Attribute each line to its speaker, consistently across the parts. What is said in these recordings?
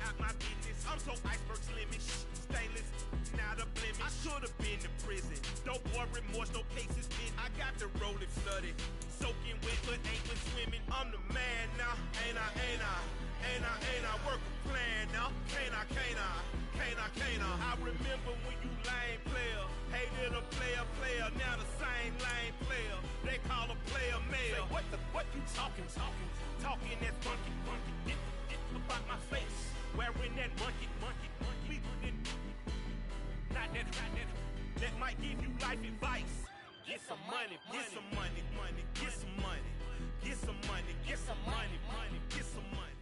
Speaker 1: out my business. I'm so iceberg slimming, stainless, not a blemish. I should have been in prison. No more remorse, no cases in. I got the rolling flooded, soaking wet, but ain't been swimming. I'm the man now, ain't I? Work a plan now, can't I? I remember when you lame player, hated a player, now the same lame player. They call a player male. Say, what you talking that monkey, get about my face, wearing that monkey, we didn't, not that might give you life advice. Get some money, get some money, get some money, get some money, get some money, get some money.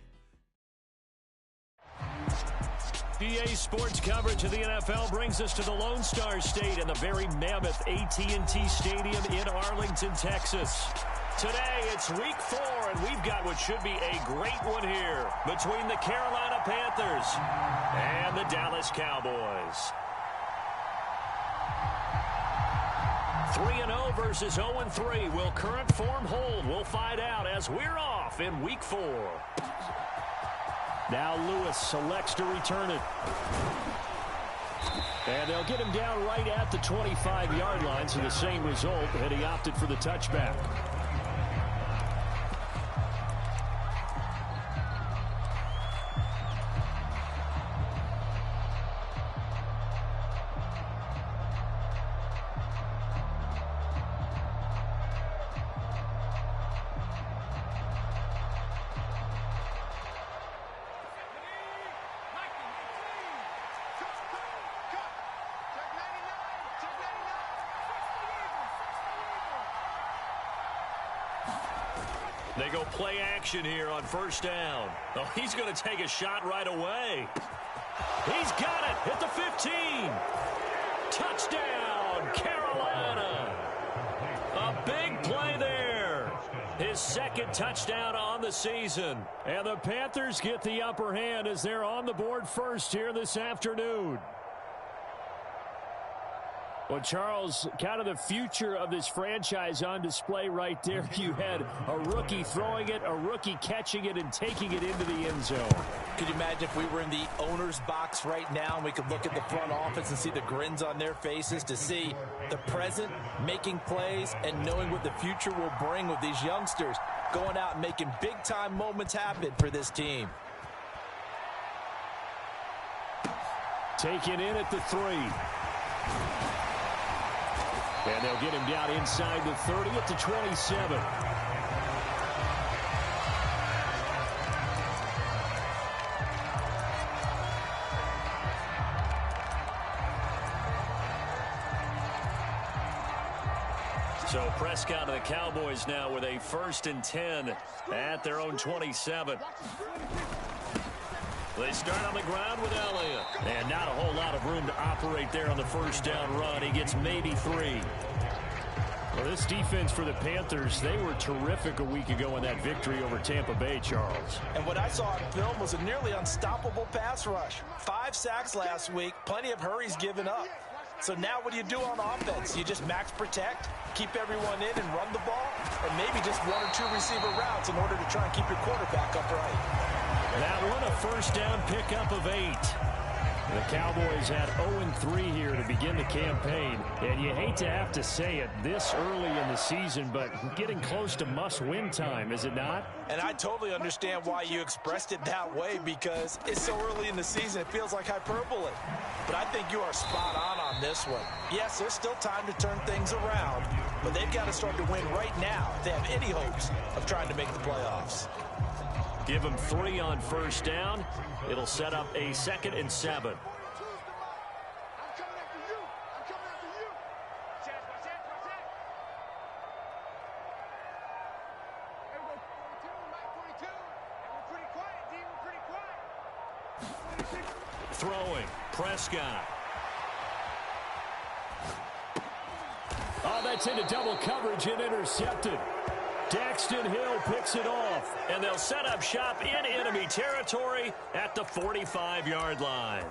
Speaker 2: EA Sports coverage of the NFL brings us to the Lone Star State and the very mammoth AT&T Stadium in Arlington, Texas. Today, it's week 4, and we've got what should be a great one here between the Carolina Panthers and the Dallas Cowboys. 3-0 versus 0-3. Will current form hold? We'll find out as we're off in week 4. Now Lewis selects to return it. And they'll get him down right at the 25-yard line, so the same result, and he opted for the touchback. They go play action here on first down. Oh, he's going to take a shot right away. He's got it at the 15. Touchdown, Carolina. A big play there. His second touchdown on the season. And the Panthers get the upper hand as they're on the board first here this afternoon. Well, Charles, kind of the future of this franchise on display right there. You had a rookie throwing it, a rookie catching it, and taking it into the end zone.
Speaker 3: Could you imagine if we were in the owner's box right now and we could look at the front office and see the grins on their faces, to see the present making plays and knowing what the future will bring with these youngsters going out and making big-time moments happen for this team.
Speaker 2: Taken in at the 3. And they'll get him down inside the 30 at the 27. So Prescott and the Cowboys now with a 1st and 10 at their own 27. They start on the ground with Elliott. And not a whole lot of room to operate there on the first down run. He gets maybe 3. Well, this defense for the Panthers, they were terrific a week ago in that victory over Tampa Bay, Charles.
Speaker 3: And what I saw on film was a nearly unstoppable pass rush. 5 sacks last week, plenty of hurries given up. So now what do you do on offense? You just max protect, keep everyone in and run the ball, and maybe just 1 or 2 receiver routes in order to try and keep your quarterback upright.
Speaker 2: That one a first down pickup of 8. The Cowboys had 0-3 here to begin the campaign. And you hate to have to say it this early in the season, but getting close to must-win time, is it not?
Speaker 3: And I totally understand why you expressed it that way, because it's so early in the season it feels like hyperbole. But I think you are spot on this one. Yes, there's still time to turn things around, but they've got to start to win right now if they have any hopes of trying to make the playoffs.
Speaker 2: Give them 3 on first down. It'll set up a 2nd and 7. Throwing, Prescott. Oh, that's into double coverage and intercepted. Daxton Hill picks it off, and they'll set up shop in enemy territory at the 45-yard line.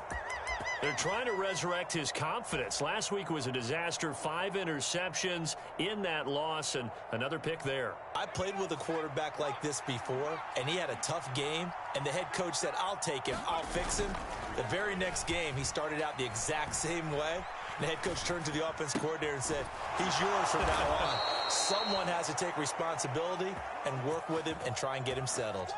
Speaker 2: They're trying to resurrect his confidence. Last week was a disaster. 5 interceptions in that loss, and another pick there.
Speaker 3: I played with a quarterback like this before, and he had a tough game, and the head coach said, I'll take him, I'll fix him. The very next game, he started out the exact same way. The head coach turned to the offense coordinator and said, he's yours from now on. Someone has to take responsibility and work with him and try and get him settled.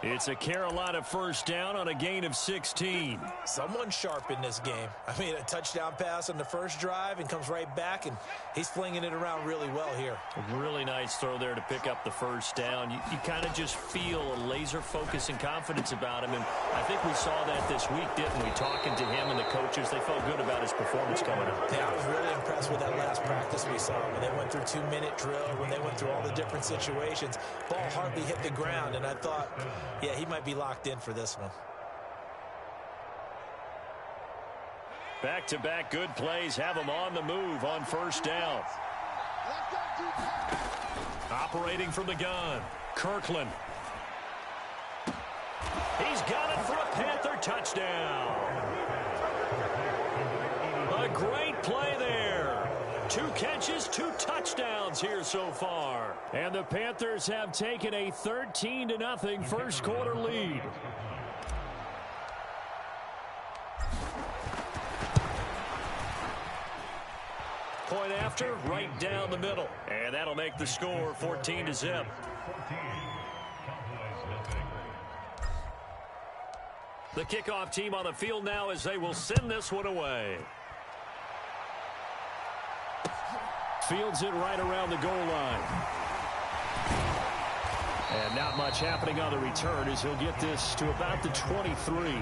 Speaker 2: It's a Carolina first down on a gain of 16.
Speaker 3: Someone's sharp in this game. I mean, a touchdown pass on the first drive and comes right back, and he's flinging it around really well here.
Speaker 2: A really nice throw there to pick up the first down. You kind of just feel a laser focus and confidence about him, and I think we saw that this week, didn't we? Talking to him and the coaches, they felt good about his performance coming up.
Speaker 3: Yeah, I was really impressed with that last practice we saw when they went through 2-minute drill, when they went through all the different situations. Ball hardly hit the ground, and I thought, yeah, he might be locked in for this one.
Speaker 2: Back-to-back good plays have him on the move on first down. Operating from the gun, Kirkland. He's got it for a Panther touchdown. A great play there. 2 catches, 2 touchdowns here so far. And the Panthers have taken a 13-0 first quarter lead. Point after, right down the middle. And that'll make the score 14-0. The kickoff team on the field now as they will send this one away. Fields it right around the goal line. And not much happening on the return as he'll get this to about the 23.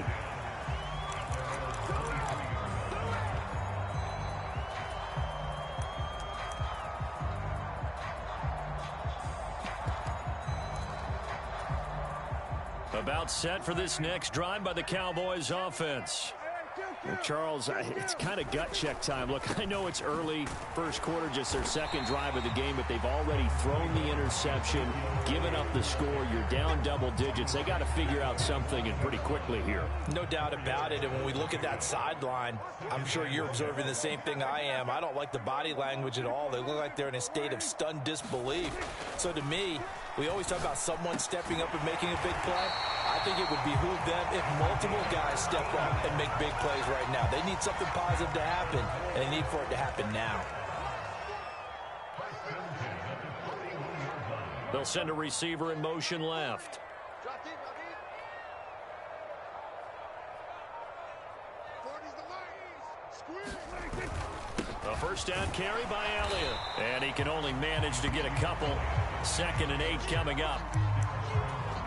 Speaker 2: About set for this next drive by the Cowboys offense. Well, Charles, it's kind of gut check time. Look, I know it's early, first quarter, just their second drive of the game, but they've already thrown the interception, given up the score. You're down double digits. They got to figure out something, and pretty quickly here.
Speaker 3: No doubt about it, and when we look at that sideline, I'm sure you're observing the same thing I am. I don't like the body language at all. They look like they're in a state of stunned disbelief. So to me, we always talk about someone stepping up and making a big play. I think it would behoove them if multiple guys step up and make big plays right now. They need something positive to happen, and they need for it to happen now.
Speaker 2: They'll send a receiver in motion left. A first down carry by Elliott. And he can only manage to get a couple. 2nd and 8 coming up.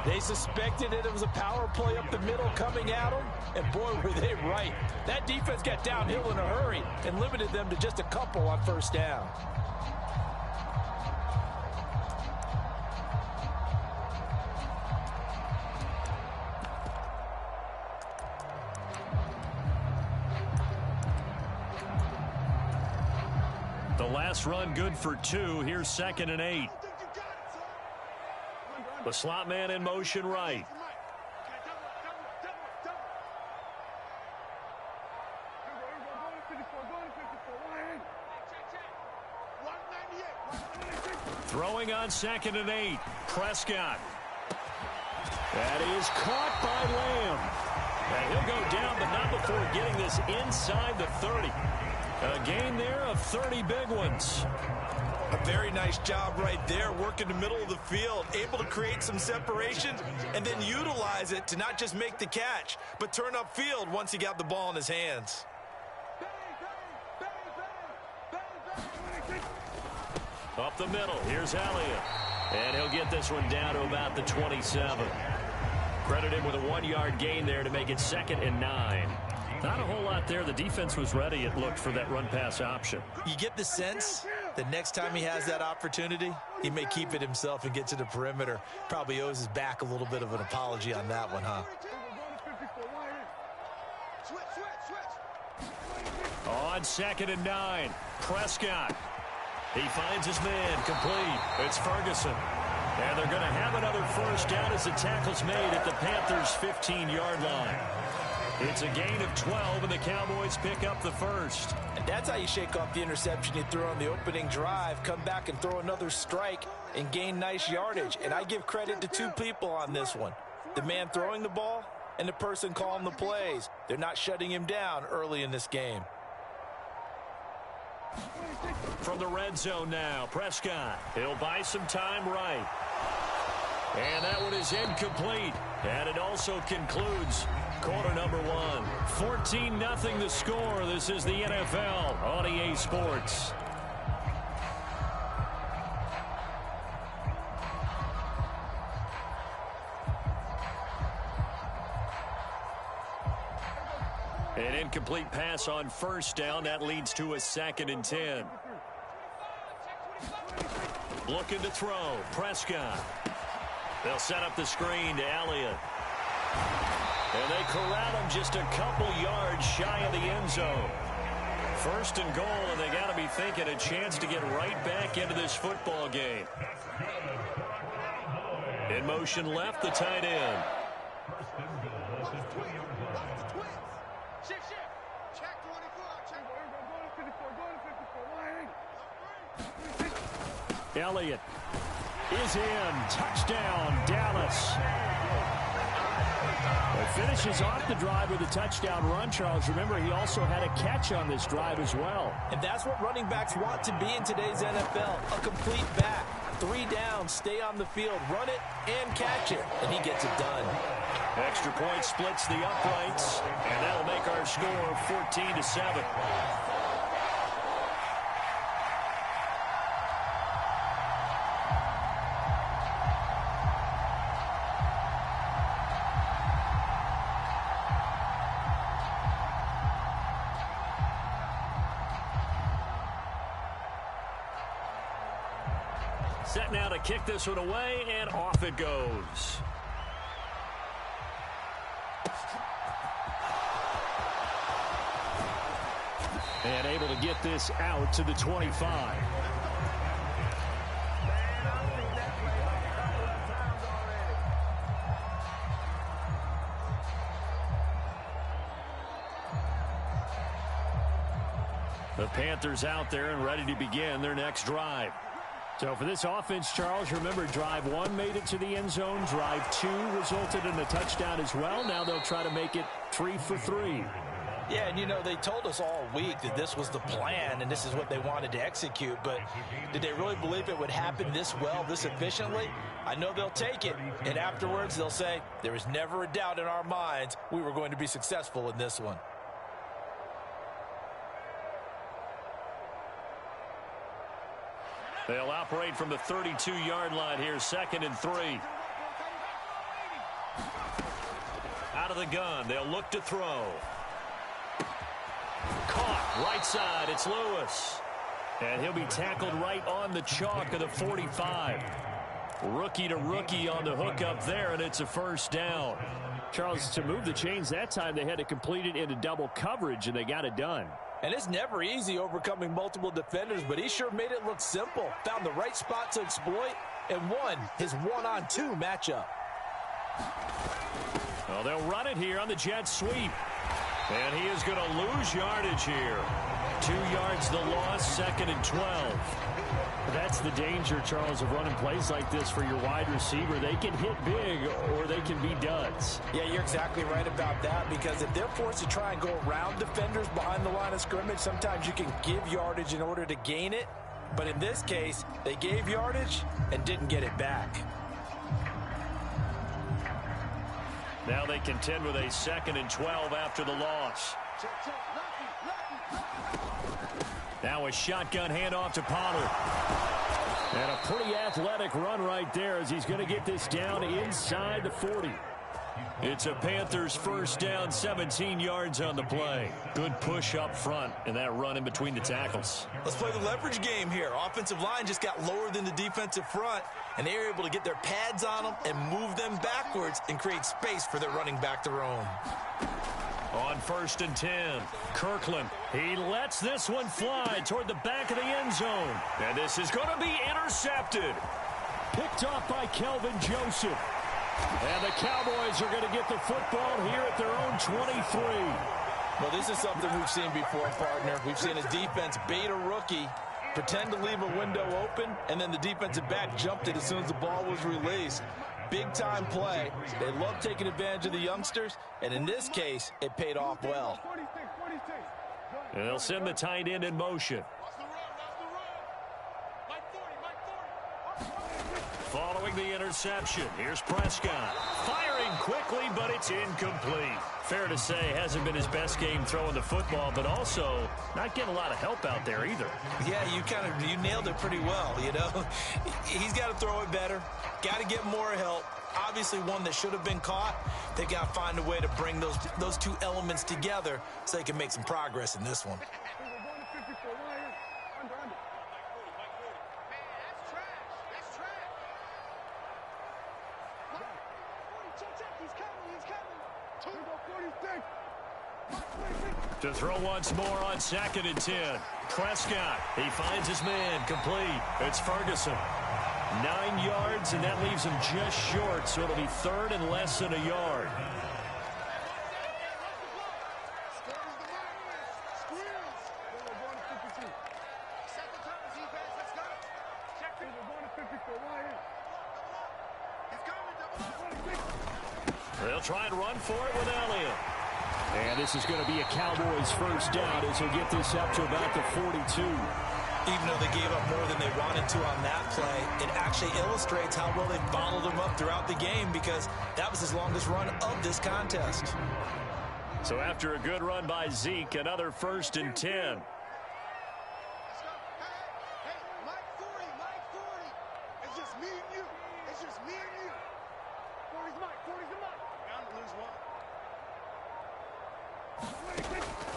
Speaker 3: They suspected it was a power play up the middle coming at them, and boy, were they right. That defense got downhill in a hurry and limited them to just a couple on first down.
Speaker 2: The last run good for 2. Here's 2nd and 8. The slot man in motion right. Throwing on 2nd and 8. Prescott. That is caught by Lamb. And he'll go down, but not before getting this inside the 30. A gain there of 30 big ones.
Speaker 3: A very nice job right there, working the middle of the field, able to create some separation and then utilize it to not just make the catch, but turn upfield once he got the ball in his hands.
Speaker 2: Up the middle, here's Elliott. And he'll get this one down to about the 27. Credited with a 1-yard gain there to make it 2nd and 9. Not a whole lot there. The defense was ready, it looked, for that run-pass option.
Speaker 3: You get the sense the next time he has that opportunity, he may keep it himself and get to the perimeter. Probably owes his back a little bit of an apology on that one, huh?
Speaker 2: On 2nd and 9, Prescott. He finds his man, complete. It's Ferguson. And they're going to have another first down as the tackle's made at the Panthers' 15-yard line. It's a gain of 12, and the Cowboys pick up the first.
Speaker 3: And that's how you shake off the interception you threw on the opening drive, come back and throw another strike and gain nice yardage. And I give credit to two people on this one. The man throwing the ball and the person calling the plays. They're not shutting him down early in this game.
Speaker 2: From the red zone now, Prescott. He'll buy some time right. And that one is incomplete. And it also concludes quarter number one. 14-0 the score. This is the NFL on EA Sports. An incomplete pass on first down. That leads to a 2nd and 10. Looking to throw. Prescott. They'll set up the screen to Elliott. And they corral him just a couple yards shy of the end zone. 1st and goal, and they got to be thinking a chance to get right back into this football game. In motion left, the tight end. Elliott is in. Touchdown, Dallas. It finishes off the drive with a touchdown run, Charles. Remember, he also had a catch on this drive as well.
Speaker 3: And that's what running backs want to be in today's NFL, a complete back. 3 down, stay on the field, run it, and catch it. And he gets it done.
Speaker 2: Extra point splits the uprights, and that'll make our score 14-7. Set now to kick this one away, and off it goes. And able to get this out to the 25. The Panthers out there and ready to begin their next drive. So for this offense, Charles, remember drive 1 made it to the end zone. Drive 2 resulted in a touchdown as well. Now they'll try to make it 3 for 3.
Speaker 3: Yeah, and you know, they told us all week that this was the plan and this is what they wanted to execute, but did they really believe it would happen this well, this efficiently? I know they'll take it, and afterwards they'll say, there was never a doubt in our minds we were going to be successful in this one.
Speaker 2: They'll operate from the 32-yard line here, 2nd and 3. Out of the gun, they'll look to throw. Caught, right side, it's Lewis. And he'll be tackled right on the chalk of the 45. Rookie to rookie on the hook up there, and it's a 1st down. Charles, to move the chains that time, they had to complete it into double coverage, and they got it done.
Speaker 3: And it's never easy overcoming multiple defenders, but he sure made it look simple. Found the right spot to exploit and won his 1-on-2 matchup.
Speaker 2: Well, they'll run it here on the jet sweep. And he is going to lose yardage here. 2 yards the loss, 2nd and 12. That's the danger, Charles, of running plays like this for your wide receiver. They can hit big or they can be duds.
Speaker 3: Yeah, you're exactly right about that, because if they're forced to try and go around defenders behind the line of scrimmage, sometimes you can give yardage in order to gain it. But in this case, they gave yardage and didn't get it back.
Speaker 2: Now they contend with a 2nd and 12 after the loss. Now a shotgun handoff to Pollard. And a pretty athletic run right there as he's going to get this down inside the 40. It's a Panthers 1st down, 17 yards on the play. Good push up front and that run in between the tackles.
Speaker 3: Let's play the leverage game here. Offensive line just got lower than the defensive front, and they were able to get their pads on them and move them backwards and create space for their running back to roam.
Speaker 2: On 1st and 10, Kirkland. He lets this one fly toward the back of the end zone. And this is going to be intercepted. Picked off by Kelvin Joseph. And the Cowboys are going to get the football here at their own 23.
Speaker 3: Well, this is something we've seen before, partner. We've seen a defense bait a rookie, pretend to leave a window open, and then the defensive back jumped it as soon as the ball was released. Big-time play. They love taking advantage of the youngsters, and in this case, it paid off well.
Speaker 2: And they'll send the tight end in motion. Following the interception, here's Prescott. Firing quickly, but it's incomplete. Fair to say, hasn't been his best game throwing the football, but also not getting a lot of help out there either.
Speaker 3: Yeah, you nailed it pretty well, you know. He's got to throw it better. Got to get more help. Obviously one that should have been caught. They got to find a way to bring those two elements together so they can make some progress in this one.
Speaker 2: To throw once more on 2nd and 10. Prescott, he finds his man, complete. It's Ferguson. 9 yards, and that leaves him just short, so it'll be 3rd and less than a yard. They'll try and run for it with Elliott. And this is going to be a Cowboys first down as he'll get this up to about the 42.
Speaker 3: Even though they gave up more than they wanted to on that play, it actually illustrates how well they followed him up throughout the game because that was his longest run of this contest.
Speaker 2: So after a good run by Zeke, another 1st and 10.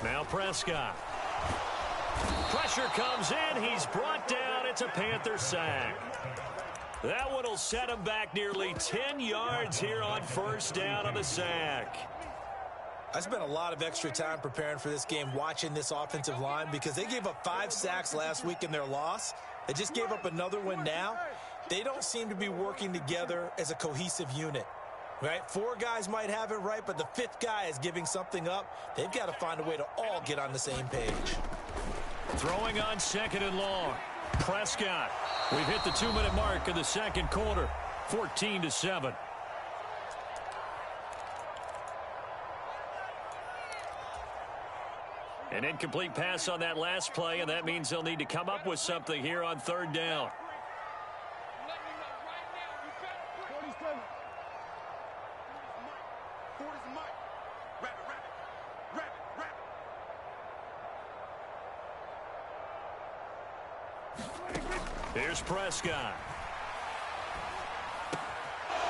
Speaker 2: Now Prescott. Pressure comes in. He's brought down. It's a Panther sack. That one will set him back nearly 10 yards here on 1st down on the sack.
Speaker 3: I spent a lot of extra time preparing for this game watching this offensive line because they gave up 5 sacks last week in their loss. They just gave up another one now. They don't seem to be working together as a cohesive unit. Right? 4 guys might have it right, but the 5th guy is giving something up. They've got to find a way to all get on the same page.
Speaker 2: Throwing on 2nd and long. Prescott. We've hit the 2-minute mark in the 2nd quarter. 14-7. An incomplete pass on that last play, and that means they'll need to come up with something here on 3rd down. Here's Prescott.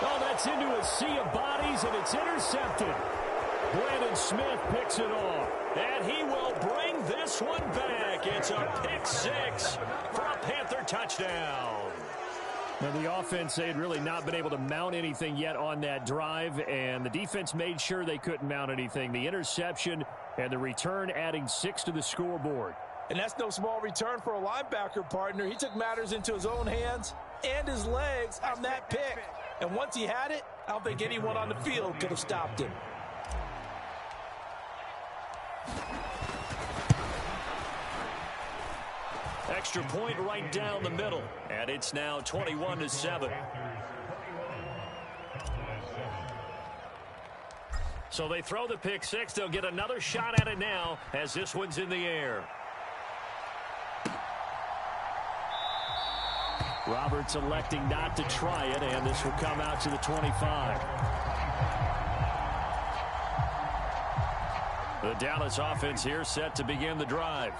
Speaker 2: Oh, that's into a sea of bodies, and it's intercepted. Brandon Smith picks it off, and he will bring this one back. It's a pick 6 for a Panther touchdown. Now, the offense, they had really not been able to mount anything yet on that drive, and the defense made sure they couldn't mount anything. The interception and the return adding 6 to the scoreboard.
Speaker 3: And that's no small return for a linebacker, partner. He took matters into his own hands and his legs on that pick. And once he had it, I don't think anyone on the field could have stopped him.
Speaker 2: Extra point right down the middle. And it's now 21-7. So they throw the pick 6. They'll get another shot at it now as this one's in the air. Roberts electing not to try it, and this will come out to the 25. The Dallas offense here set to begin the drive.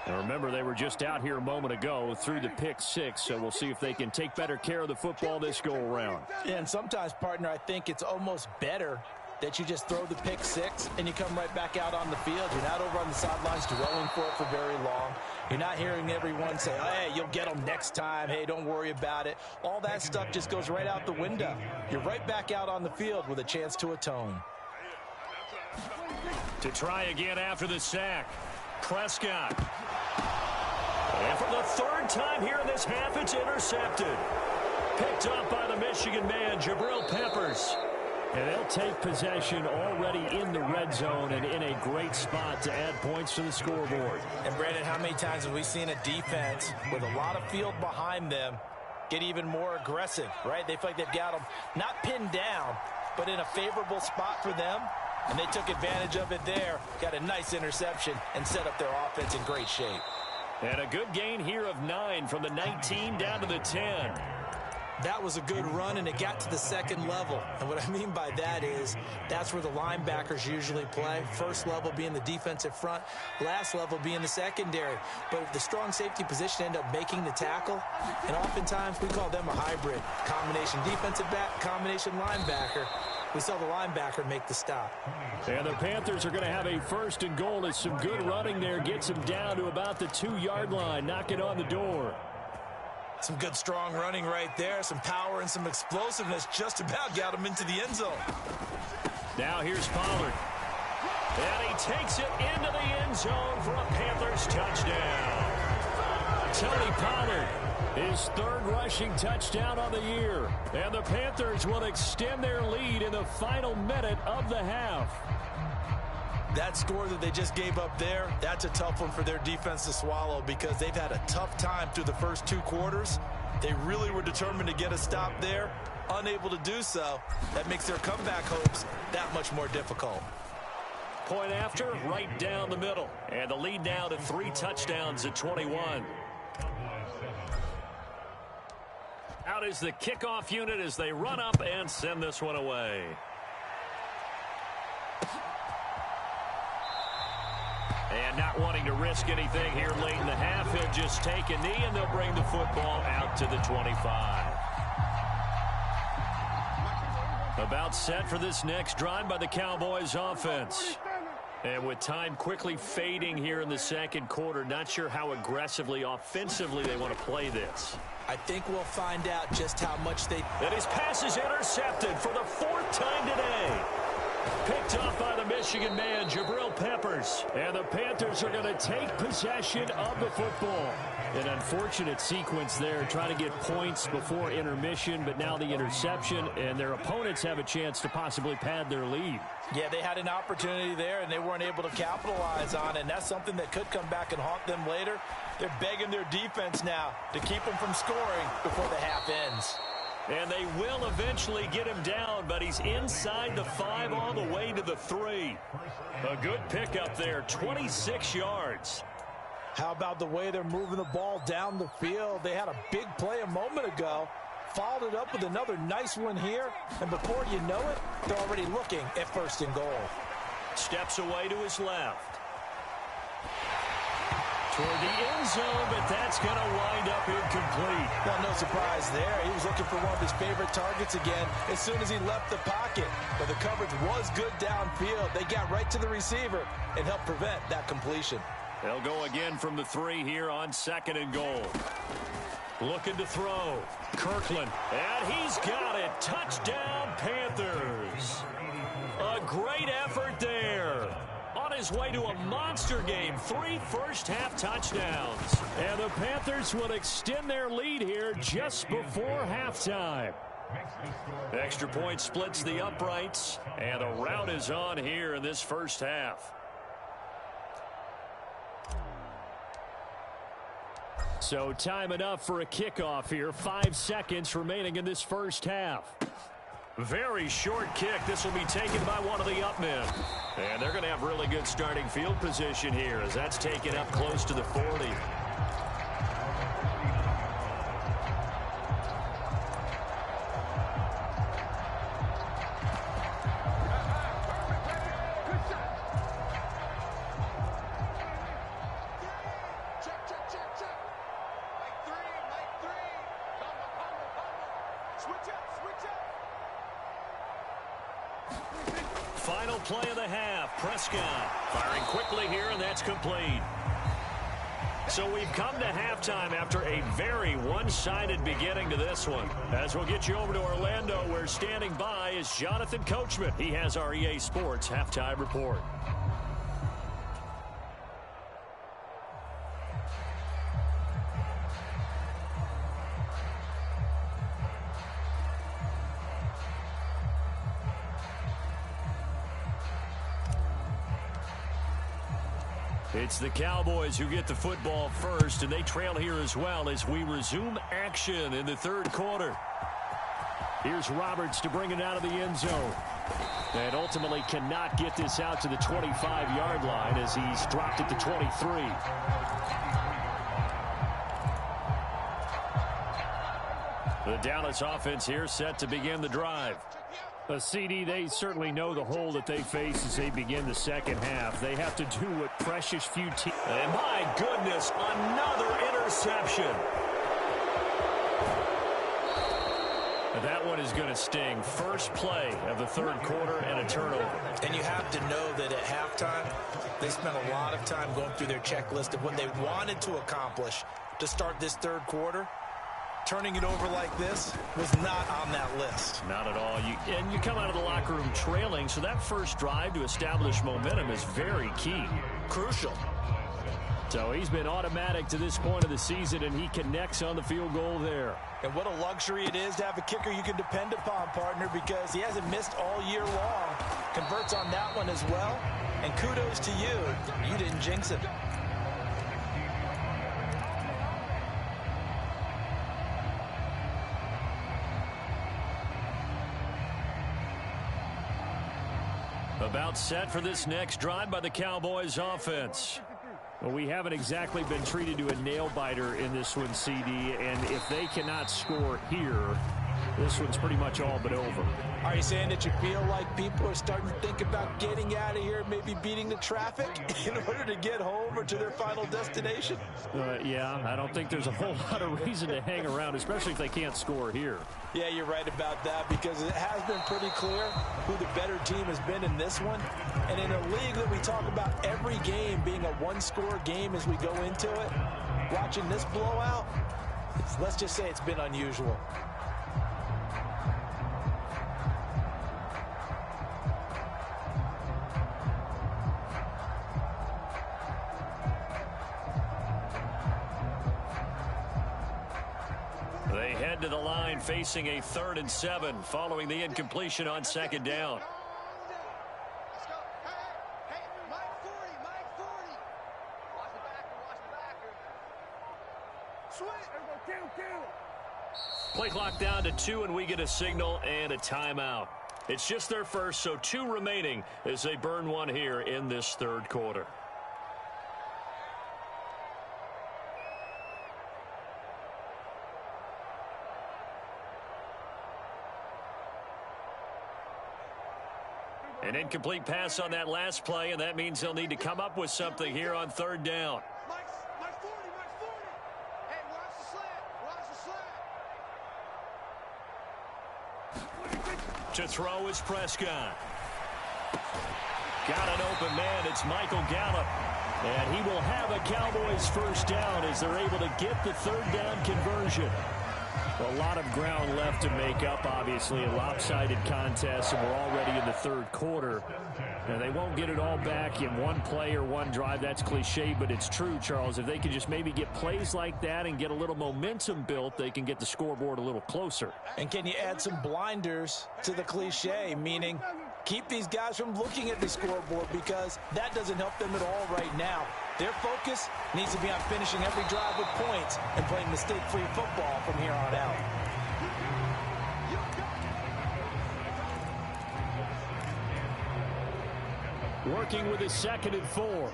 Speaker 2: And remember, they were just out here a moment ago through the pick 6, so we'll see if they can take better care of the football this go-around.
Speaker 3: And sometimes, partner, I think it's almost better that you just throw the pick 6 and you come right back out on the field. You're not over on the sidelines dwelling for it for very long. You're not hearing everyone say, hey, you'll get them next time. Hey, don't worry about it. All that stuff just goes right out the window. You're right back out on the field with a chance to atone.
Speaker 2: To try again after the sack, Prescott. And for the 3rd time here in this half, it's intercepted. Picked off by the Michigan man, Jabril Peppers. And they'll take possession already in the red zone and in a great spot to add points to the scoreboard.
Speaker 3: And, Brandon, how many times have we seen a defense with a lot of field behind them get even more aggressive, right? They feel like they've got them not pinned down, but in a favorable spot for them. And they took advantage of it there, got a nice interception, and set up their offense in great shape.
Speaker 2: And a good gain here of 9 from the 19 down to the 10.
Speaker 3: That was a good run, and it got to the second level. And what I mean by that is that's where the linebackers usually play. First level being the defensive front, last level being the secondary. But if the strong safety position end up making the tackle, and oftentimes we call them a hybrid. Combination defensive back, combination linebacker. We saw the linebacker make the stop.
Speaker 2: And the Panthers are going to have a 1st and goal as some good running there gets them down to about the 2-yard line, knocking on the door.
Speaker 3: Some good, strong running right there. Some power and some explosiveness just about got him into the end zone.
Speaker 2: Now here's Pollard. And he takes it into the end zone for a Panthers touchdown. Tony Pollard, his 3rd rushing touchdown on the year. And the Panthers will extend their lead in the final minute of the half.
Speaker 3: That score that they just gave up there, that's a tough one for their defense to swallow because they've had a tough time through the first 2 quarters. They really were determined to get a stop there, unable to do so. That makes their comeback hopes that much more difficult.
Speaker 2: Point after, right down the middle. And the lead now to 3 touchdowns at 21. Out is the kickoff unit as they run up and send this one away. And not wanting to risk anything here late in the half, he'll just take a knee and they'll bring the football out to the 25. About set for this next drive by the Cowboys offense. And with time quickly fading here in the second quarter, not sure how aggressively, offensively they want to play this.
Speaker 3: I think we'll find out just how much they...
Speaker 2: And his pass is intercepted for the 4th time today. Picked off by the Michigan man, Jabril Peppers. And the Panthers are going to take possession of the football. An unfortunate sequence there, trying to get points before intermission, but now the interception, and their opponents have a chance to possibly pad their lead.
Speaker 3: Yeah, they had an opportunity there, and they weren't able to capitalize on it, and that's something that could come back and haunt them later. They're begging their defense now to keep them from scoring before the half ends.
Speaker 2: And they will eventually get him down, but he's inside the 5 all the way to the 3. A good pickup there, 26 yards.
Speaker 3: How about the way they're moving the ball down the field? They had a big play a moment ago, followed it up with another nice one here, and before you know it, they're already looking at 1st and goal.
Speaker 2: Steps away to his left. Toward the end zone, but that's going to wind up incomplete.
Speaker 3: Well, no surprise there. He was looking for one of his favorite targets again as soon as he left the pocket. But the coverage was good downfield. They got right to the receiver and helped prevent that completion.
Speaker 2: They'll go again from the 3 here on 2nd and goal. Looking to throw. Kirkland, and he's got it. Touchdown, Panthers. A great effort there. On his way to a monster game, 3 first-half touchdowns. And the Panthers will extend their lead here just before halftime. Extra point splits the uprights, and the rout is on here in this first half. So time enough for a kickoff here. 5 seconds remaining in this first half. Very short kick. This will be taken by one of the up men. And they're going to have really good starting field position here as that's taken up close to the 40. Final play of the half. Prescott firing quickly here, and that's complete. So we've come to halftime after a very one-sided beginning to this one. As we'll get you over to Orlando, where standing by is Jonathan Coachman. He has our EA Sports halftime report. It's the Cowboys who get the football first, and they trail here as well as we resume action in the third quarter. Here's Roberts to bring it out of the end zone. And ultimately cannot get this out to the 25-yard line as he's dropped it to 23. The Dallas offense here set to begin the drive. CD, they certainly know the hole that they face as they begin the second half. They have to do what precious few teams... And my goodness, another interception. That one is going to sting. First play of the third quarter and a turnover.
Speaker 3: And you have to know that at halftime, they spent a lot of time going through their checklist of what they wanted to accomplish to start this third quarter. Turning it over like this was not on that list.
Speaker 2: Not at all. And you come out of the locker room trailing, so that first drive to establish momentum is very key.
Speaker 3: Crucial.
Speaker 2: So he's been automatic to this point of the season, and he connects on the field goal there.
Speaker 3: And what a luxury it is to have a kicker you can depend upon, partner, because he hasn't missed all year long. Converts on that one as well. And kudos to you. You didn't jinx it.
Speaker 2: About set for this next drive by the Cowboys offense. Well, we haven't exactly been treated to a nail-biter in this one, CD, and if they cannot score here, this one's pretty much all but over.
Speaker 3: Are you saying that you feel like people are starting to think about getting out of here, maybe beating the traffic in order to get home or to their final destination?
Speaker 2: Yeah, I don't think there's a whole lot of reason to hang around, especially if they can't score here.
Speaker 3: Yeah, you're right about that, because it has been pretty clear who the better team has been in this one. And in a league that we talk about every game being a one-score game as we go into it, watching this blowout, let's just say it's been unusual.
Speaker 2: They head to the line facing a 3rd and 7 following the incompletion on second down. Play clock down to 2, and we get a signal and a timeout. It's just their first, so 2 remaining as they burn one here in this third quarter. An incomplete pass on that last play, and that means they'll need to come up with something here on 3rd down. To throw is Prescott. Got an open man. It's Michael Gallup. And he will have a Cowboys first down as they're able to get the 3rd down conversion. A lot of ground left to make up, obviously. A lopsided contest, and we're already in the third quarter. And they won't get it all back in one play or one drive. That's cliche, but it's true, Charles. If they can just maybe get plays like that and get a little momentum built, they can get the scoreboard a little closer.
Speaker 3: And can you add some blinders to the cliche, meaning keep these guys from looking at the scoreboard, because that doesn't help them at all right now. Their focus needs to be on finishing every drive with points and playing mistake-free football from here on out.
Speaker 2: Working with a 2nd and 4.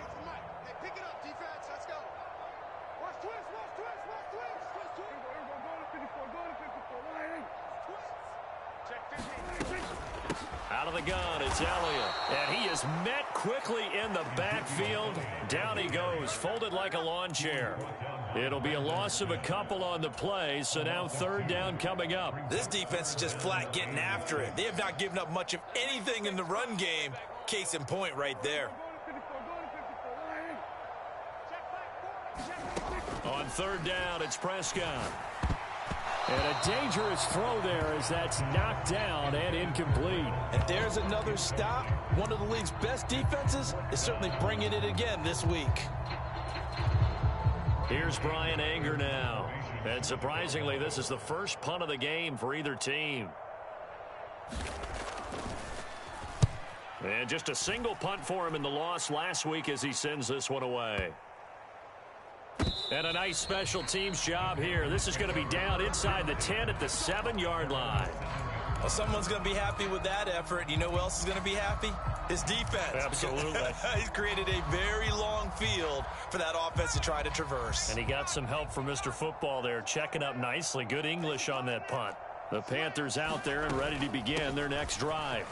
Speaker 2: Out of the gun, it's Elliott. And he is met quickly in the backfield. Down he goes, folded like a lawn chair. It'll be a loss of a couple on the play, so now 3rd down coming up.
Speaker 3: This defense is just flat getting after it. They have not given up much of anything in the run game. Case in point right there.
Speaker 2: On 3rd down, it's Prescott. And a dangerous throw there as that's knocked down and incomplete.
Speaker 3: And there's another stop. One of the league's best defenses is certainly bringing it again this week.
Speaker 2: Here's Brian Anger now. And surprisingly, this is the first punt of the game for either team. And just a single punt for him in the loss last week as he sends this one away. And a nice special teams job here. This is going to be down inside the 10 at the 7-yard line.
Speaker 3: Well, someone's going to be happy with that effort. You know who else is going to be happy? His defense.
Speaker 2: Absolutely.
Speaker 3: He's created a very long field for that offense to try to traverse.
Speaker 2: And he got some help from Mr. Football there, checking up nicely. Good English on that punt. The Panthers out there and ready to begin their next drive.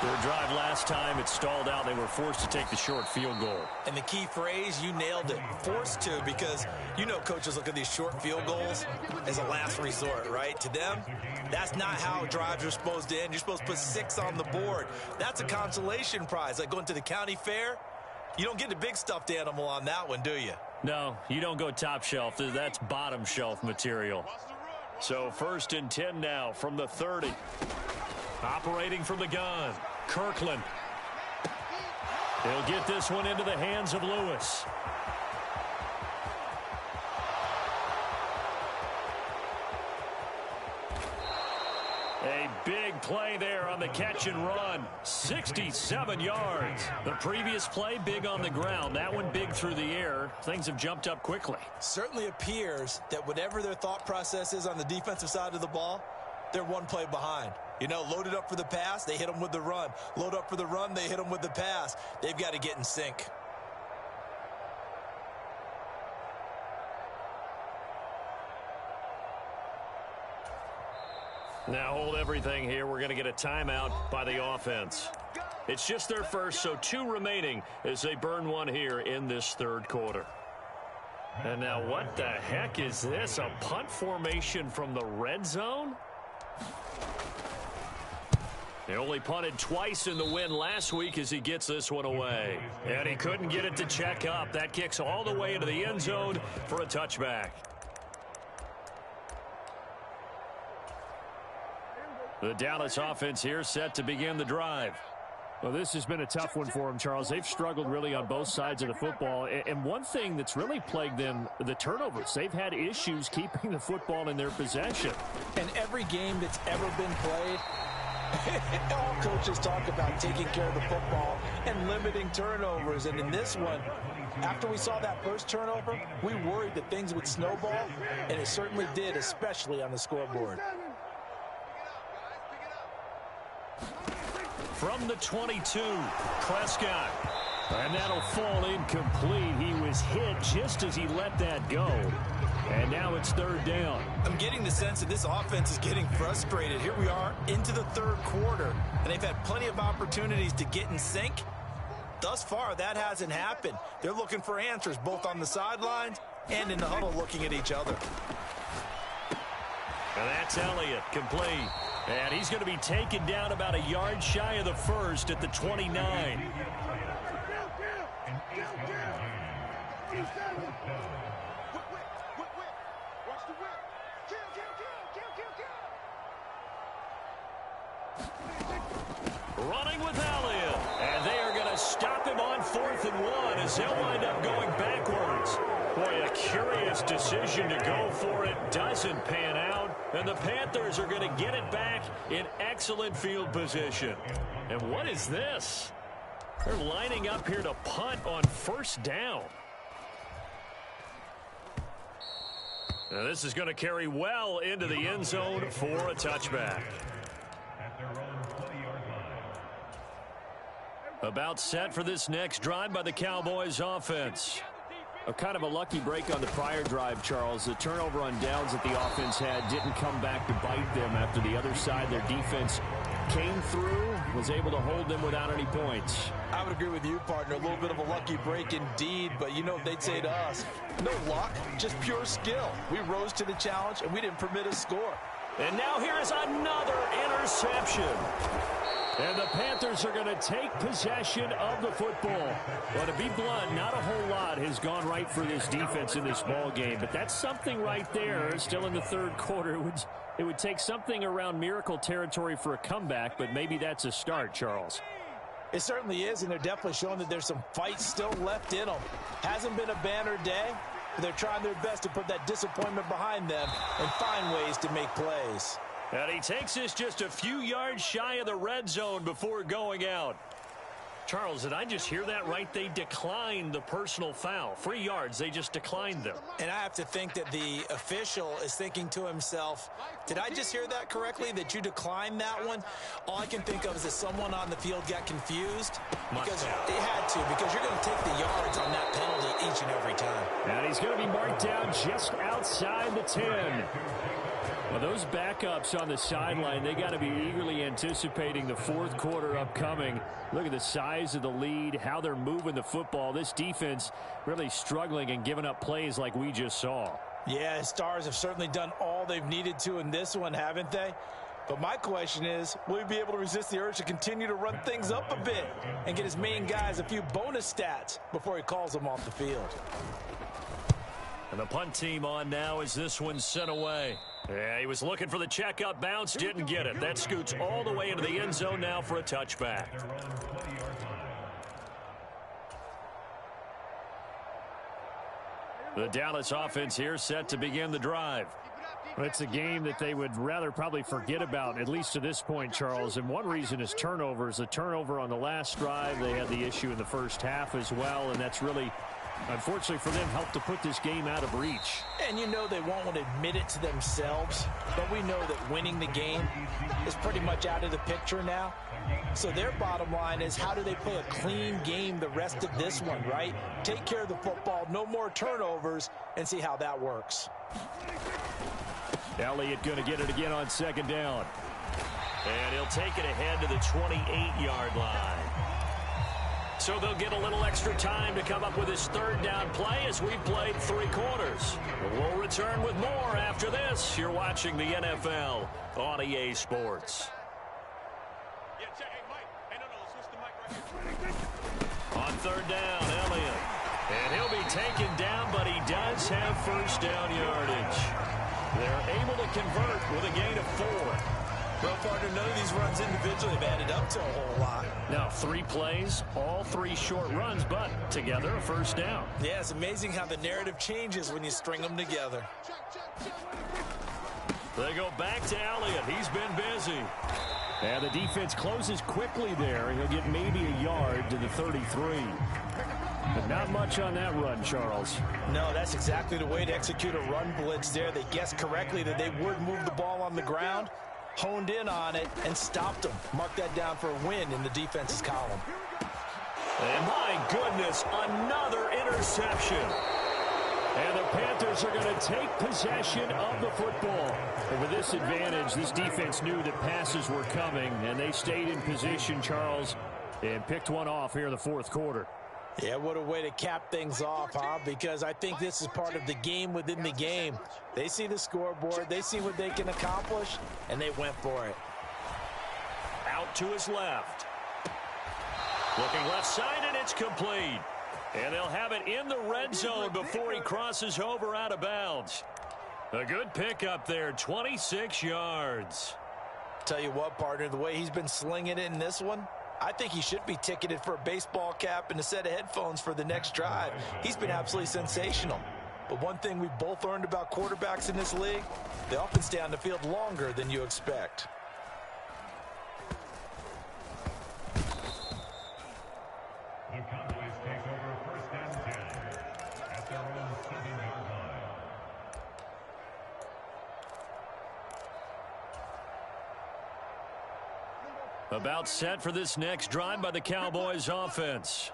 Speaker 2: Their drive last time, it stalled out. They were forced to take the short field goal.
Speaker 3: And the key phrase, you nailed it, forced to, because you know coaches look at these short field goals as a last resort, right? To them, that's not how drives are supposed to end. You're supposed to put 6 on the board. That's a consolation prize. Like going to the county fair, you don't get the big stuffed animal on that one, do you?
Speaker 2: No, you don't go top shelf. That's bottom shelf material. So 1st and 10 now from the 30. Operating from the gun, Kirkland. He'll get this one into the hands of Lewis. A big play there on the catch and run. 67 yards. The previous play, big on the ground. That one big through the air. Things have jumped up quickly.
Speaker 3: Certainly appears that whatever their thought process is on the defensive side of the ball, they're one play behind. You know, loaded up for the pass, they hit them with the run. Load up for the run, they hit them with the pass. They've got to get in sync.
Speaker 2: Now hold everything here. We're going to get a timeout by the offense. It's just their first, so 2 remaining as they burn one here in this 3rd quarter. And now what the heck is this? A punt formation from the red zone? He only punted twice in the win last week as he gets this one away. And he couldn't get it to check up. That kicks all the way into the end zone for a touchback. The Dallas offense here set to begin the drive.
Speaker 4: Well, this has been a tough one for them, Charles. They've struggled really on both sides of the football. And one thing that's really plagued them, the turnovers. They've had issues keeping the football in their possession.
Speaker 3: And every game that's ever been played, all coaches talk about taking care of the football and limiting turnovers. And in this one, after we saw that first turnover, we worried that things would snowball, and it certainly did, especially on the scoreboard.
Speaker 2: From the 22, Prescott. And that'll fall incomplete. He was hit just as he let that go. And now it's 3rd down.
Speaker 3: I'm getting the sense that this offense is getting frustrated. Here we are into the 3rd quarter, and they've had plenty of opportunities to get in sync. Thus far, that hasn't happened. They're looking for answers both on the sidelines and in the huddle looking at each other.
Speaker 2: And that's Elliott, complete. And he's going to be taken down about a yard shy of the 1st at the 29. Running with Elliott. And they are going to stop him on 4th and 1 as they'll wind up going backwards. Boy, a curious decision to go for it. Doesn't pan out. And the Panthers are going to get it back in excellent field position. And what is this? They're lining up here to punt on 1st down. Now this is going to carry well into the end zone for a touchback. About set for this next drive by the Cowboys offense.
Speaker 4: A kind of a lucky break on the prior drive, Charles. The turnover on downs that the offense had didn't come back to bite them after the other side. Their defense came through, was able to hold them without any points.
Speaker 3: I would agree with you, partner. A little bit of a lucky break indeed, but you know what they'd say to us. No luck, just pure skill. We rose to the challenge, and we didn't permit a score.
Speaker 2: And now here is another interception. And the Panthers are going to take possession of the football. Well, to be blunt, not a whole lot has gone right for this defense in this ball game, but that's something right there. Still in the 3rd quarter. It would take something around miracle territory for a comeback, but maybe that's a start, Charles.
Speaker 3: It certainly is, and they're definitely showing that there's some fight still left in them. Hasn't been a banner day, but they're trying their best to put that disappointment behind them and find ways to make plays.
Speaker 2: And he takes this just a few yards shy of the red zone before going out. Charles, did I just hear that right? They declined the personal foul. 3 yards, they just declined them.
Speaker 3: And I have to think that the official is thinking to himself, did I just hear that correctly, that you declined that one? All I can think of is that someone on the field got confused. Because they had to, because you're going to take the yards on that penalty each and every time.
Speaker 2: And he's going to be marked down just outside the 10. Well, those backups on the sideline, they got to be eagerly anticipating the fourth quarter upcoming. Look at the size of the lead, how they're moving the football. This defense really struggling and giving up plays like we just saw.
Speaker 3: Yeah, Stars have certainly done all they've needed to in this one, haven't they? But my question is, will he be able to resist the urge to continue to run things up a bit and get his main guys a few bonus stats before he calls them off the field?
Speaker 2: And the punt team on now as this one's sent away. Yeah, he was looking for the checkup bounce, didn't get it. That scoots all the way into the end zone now for a touchback. The Dallas offense here set to begin the drive.
Speaker 4: Well, it's a game that they would rather probably forget about, at least to this point, Charles. And one reason is turnovers. A turnover on the last drive. They had the issue in the first half as well, and that's really, unfortunately for them, helped to put this game out of reach.
Speaker 3: And you know they won't want to admit it to themselves, but we know that winning the game is pretty much out of the picture now. So their bottom line is, how do they play a clean game the rest of this one, right? Take care of the football, no more turnovers, and see how that works.
Speaker 2: Elliott going to get it again on second down. And he'll take it ahead to the 28-yard line. So they'll get a little extra time to come up with his third down play as we've played 3 quarters. We'll return with more after this. You're watching the NFL on EA Sports. On third down, Elliott. And he'll be taken down, but he does have first down yardage. They're able to convert with a gain of 4.
Speaker 3: Well, partner, none of these runs individually have added up to a whole lot.
Speaker 2: Now, 3 plays, all 3 short runs, but together a first down.
Speaker 3: Yeah, it's amazing how the narrative changes when you string them together.
Speaker 2: They go back to Elliott. He's been busy.
Speaker 4: And the defense closes quickly there. He'll get maybe a yard to the 33. But not much on that run, Charles.
Speaker 3: No, that's exactly the way to execute a run blitz there. They guessed correctly that they would move the ball on the ground, honed in on it, and stopped them. Mark that down for a win in the defense's column.
Speaker 2: And my goodness, another interception. And the Panthers are going to take possession of the football. And with this advantage, this defense knew that passes were coming, and they stayed in position, Charles, and picked one off here in the fourth quarter.
Speaker 3: Yeah, what a way to cap things off, huh? Because I think this is part of the game within the game. They see the scoreboard, they see what they can accomplish, and they went for it.
Speaker 2: Out to his left. Looking left side, and it's complete. And they'll have it in the red zone before he crosses over out of bounds. A good pickup there, 26 yards.
Speaker 3: Tell you what, partner, the way he's been slinging it in this one, I think he should be ticketed for a baseball cap and a set of headphones for the next drive. He's been absolutely sensational. But one thing we've both learned about quarterbacks in this league, they often stay on the field longer than you expect.
Speaker 5: The Cowboys take over first and 10 at their own 7-yard line.
Speaker 2: About set for this next drive by the Cowboys offense.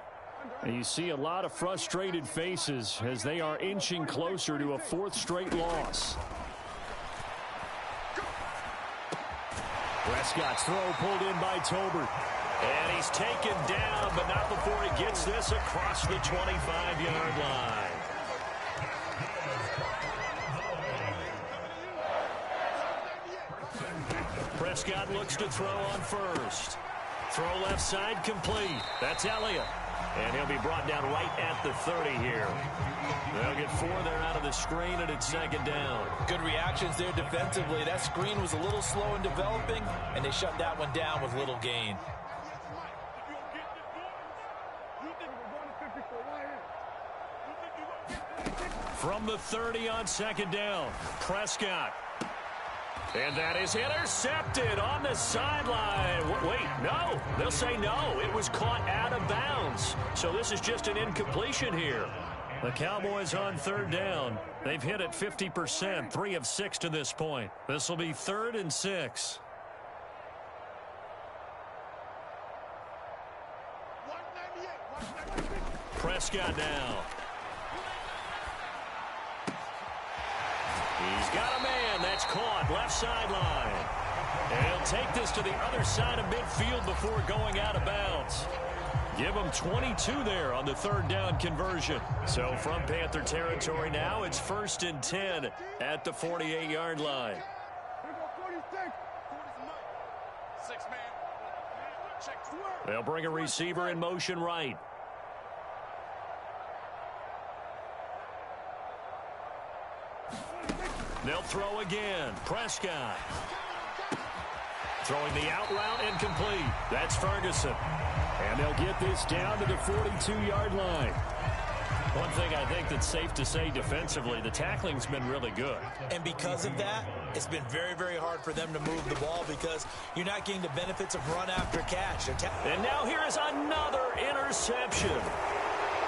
Speaker 4: And you see a lot of frustrated faces as they are inching closer to a 4th straight loss.
Speaker 2: Prescott's throw pulled in by Tolbert. And he's taken down, but not before he gets this across the 25-yard line. Prescott looks to throw on first. Throw left side complete. That's Elliott. And he'll be brought down right at the 30 here. They'll get 4 there out of the screen, and it's second down.
Speaker 3: Good reactions there defensively. That screen was a little slow in developing, and they shut that one down with little gain.
Speaker 2: From the 30 on second down, Prescott. And that is intercepted on the sideline. Wait, no. They'll say no. It was caught out of bounds. So this is just an incompletion here. The Cowboys on third down. They've hit it 50%, 3 of 6 to this point. This will be 3rd and 6. Prescott now. He's got a man. That's caught. Left sideline. And he'll take this to the other side of midfield before going out of bounds. Give him 22 there on the 3rd down conversion. So from Panther territory now, it's 1st and 10 at the 48-yard line. They'll bring a receiver in motion right. They'll throw again. Prescott. Throwing the out route incomplete. That's Ferguson. And they'll get this down to the 42-yard line. One thing I think that's safe to say defensively, the tackling's been really good.
Speaker 3: And because of that, it's been very, very hard for them to move the ball because you're not getting the benefits of run after catch.
Speaker 2: And now here is another interception.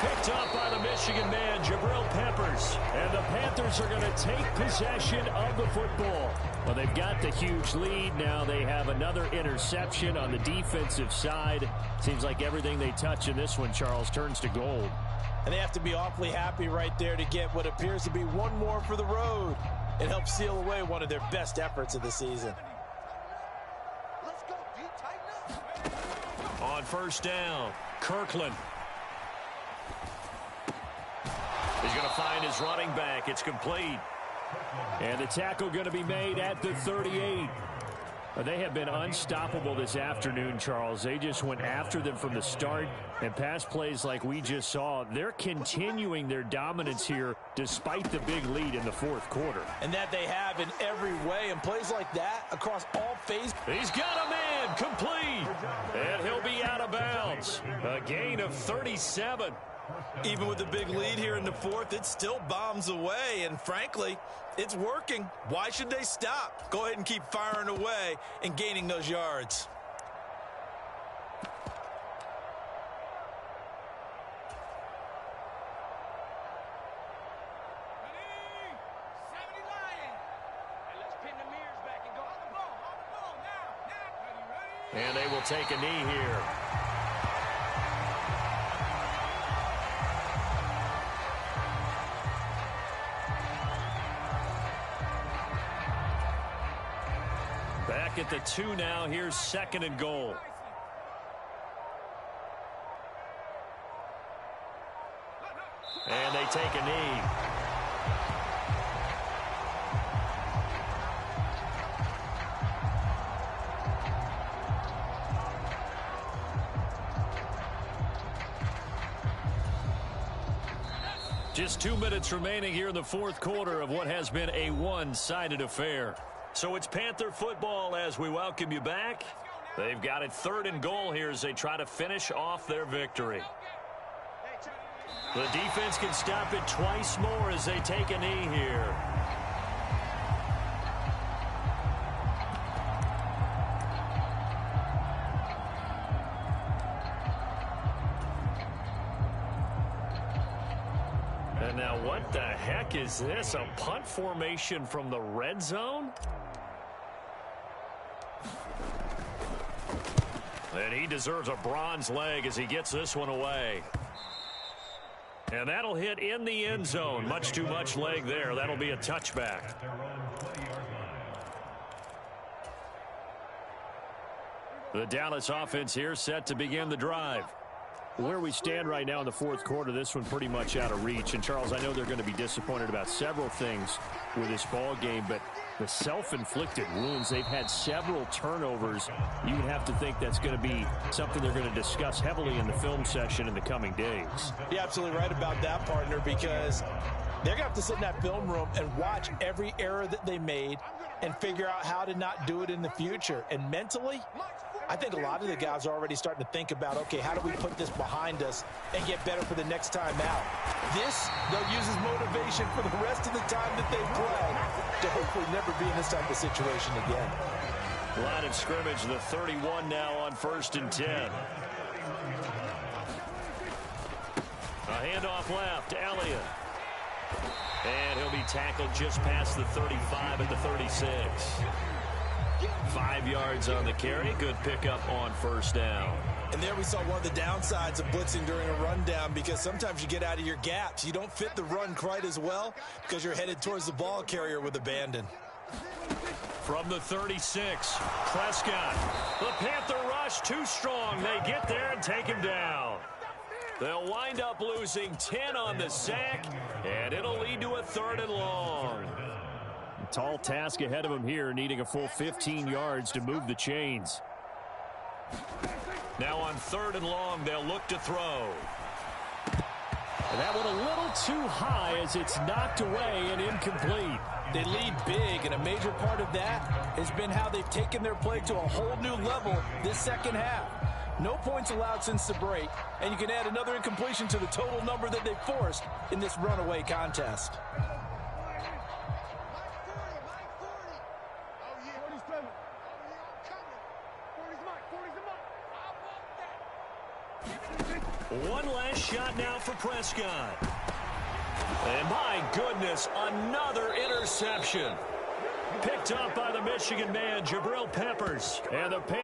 Speaker 2: Picked up by the Michigan man, Jabril Peppers. And the Panthers are going to take possession of the football. Well, they've got the huge lead. Now they have another interception on the defensive side. Seems like everything they touch in this one, Charles, turns to gold.
Speaker 3: And they have to be awfully happy right there to get what appears to be one more for the road. It helps seal away one of their best efforts of the season.
Speaker 2: On 1st down, Kirkland. He's going to find his running back. It's complete. And the tackle going to be made at the 38. They have been unstoppable this afternoon, Charles. They just went after them from the start. And pass plays like we just saw, they're continuing their dominance here despite the big lead in the 4th quarter.
Speaker 3: And that they have in every way. And plays like that across all phases.
Speaker 2: He's got a man complete. And he'll be out of bounds. A gain of 37.
Speaker 3: Even with the big lead here in the 4th, it still bombs away. And frankly, it's working. Why should they stop? Go ahead and keep firing away and gaining those yards.
Speaker 2: And they will take a knee here. Back at the 2 now. Here's 2nd and goal. And they take a knee. Just 2 minutes remaining here in the 4th quarter of what has been a one-sided affair. So it's Panther football as we welcome you back. They've got it 3rd and goal here as they try to finish off their victory. The defense can stop it twice more as they take a knee here. And now what the heck is this? A punt formation from the red zone? And he deserves a bronze leg as he gets this one away. And that'll hit in the end zone. Much too much leg there. That'll be a touchback. The Dallas offense here set to begin the drive. Where we stand right now in the 4th quarter, this one pretty much out of reach. And, Charles, I know they're going to be disappointed about several things with this ball game, but the self-inflicted wounds, they've had several turnovers. You would have to think that's going to be something they're going to discuss heavily in the film session in the coming days.
Speaker 3: You're absolutely right about that, partner, because they're going to have to sit in that film room and watch every error that they made and figure out how to not do it in the future. And mentally, I think a lot of the guys are already starting to think about, okay, how do we put this behind us and get better for the next time out? This, they'll use as motivation for the rest of the time that they play to hopefully never be in this type of situation again.
Speaker 2: Line of scrimmage, the 31 now on 1st and 10. A handoff left, Elliott. And he'll be tackled just past the 35 at the 36. 5 yards on the carry. Good pickup on 1st down.
Speaker 3: And there we saw one of the downsides of blitzing during a rundown, because sometimes you get out of your gaps. You don't fit the run quite as well because you're headed towards the ball carrier with abandon.
Speaker 2: From the 36, Prescott. The Panther rush too strong. They get there and take him down. They'll wind up losing 10 on the sack, and it'll lead to a 3rd and long. A tall task ahead of him here, needing a full 15 yards to move the chains. Now on 3rd and long, they'll look to throw. And that one a little too high as it's knocked away and incomplete.
Speaker 3: They lead big, and a major part of that has been how they've taken their play to a whole new level this second half. No points allowed since the break, and you can add another incompletion to the total number that they've forced in this runaway contest.
Speaker 2: One last shot now for Prescott. And my goodness, another interception. Picked up by the Michigan man, Jabril Peppers. And the